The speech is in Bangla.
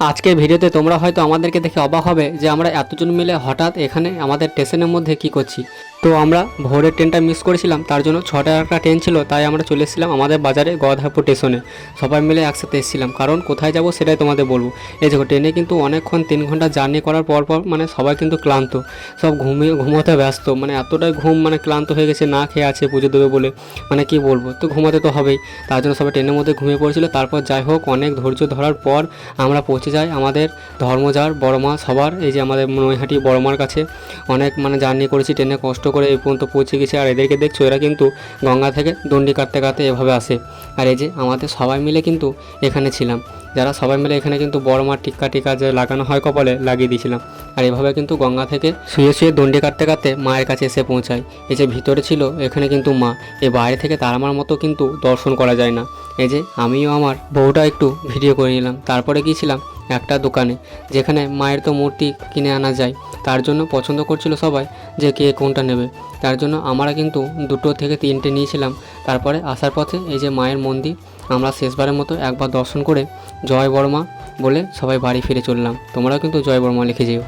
আজকের ভিডিওতে তোমরা হয়তো আমাদেরকে দেখে অবাক হবে যে আমরা এতজন মিলে হঠাৎ এখানে আমাদের স্টেশনের মধ্যে কি করছি। তো আমরা ভোরের ট্রেনটা মিস করেছিলাম, তার জন্য 6টার একটা ট্রেন ছিল, তাই আমরা চলে এসেছিলাম আমাদের বাজারে গদাপুর স্টেশনে। সবাই মিলে একসাথে এসেছিলাম, কারণ কোথায় যাব সেটাই তোমাদের বলবো। এই দেখো ট্রেনে কিন্তু অনেকক্ষণ 3 ঘন্টা জার্নি করার পর মানে সবাই কিন্তু ক্লান্ত, সব ঘুমোতে ব্যস্ত, মানে এতটাই ঘুম, মানে ক্লান্ত হয়ে গেছে, না খেয়ে আছে পুজো দেবে বলে, মানে কি বলবো, তো ঘুমাতে তো হবেই। তার জন্য সবাই ট্রেনের মধ্যে ঘুমিয়ে পড়েছিল। তারপর যাই হোক অনেক ধৈর্য ধরার পর আমরা পৌঁছে যাই আমাদের ধর্মজার বড়মা সবার, এই যে আমাদের নৈহাটি বড়মার কাছে। অনেক মানে জার্নি করেছি ট্রেনে, কষ্ট করে এই পর্যন্ত পৌঁছে গেছি। আর এদেরকে দেখছো, এরা কিন্তু গঙ্গা থেকে দণ্ডি কাটতে কাটতে এভাবে আসে। আর এই যে আমাদের সবাই মিলে কিন্তু এখানে ছিলাম, যারা সবাই মিলে এখানে কিন্তু বড়মার টিক্কা যে লাগানো হয় কপালে, লাগিয়ে দিয়েছিলাম। আর এভাবে কিন্তু গঙ্গা থেকে শুয়ে শুয়ে দণ্ডি কাটতে কাটতে মায়ের কাছে এসে পৌঁছায়। এই যে ভিতরে ছিল এখানে কিন্তু মা, এই বাইরে থেকে তার আমার মতো কিন্তু দর্শন করা যায় না। এই যে আমিও আমার বউটা একটু ভিডিও করে নিলাম। তারপরে গিয়েছিলাম একটা দোকানে, যেখানে মায়ের তো মূর্তি কিনে আনা যায়, তার জন্য পছন্দ করছিল সবাই যে কে কোনটা নেবে। তার জন্য আমরা কিন্তু 2 থেকে 3টে নিয়েছিলাম। তারপরে আসার পথে এই যে মায়ের মন্দির, আমরা শেষবারের মতো একবার দর্শন করে জয় বর্মা বলে সবাই বাড়ি ফিরে চললাম। তোমরাও কিন্তু জয় বর্মা লিখে যেও।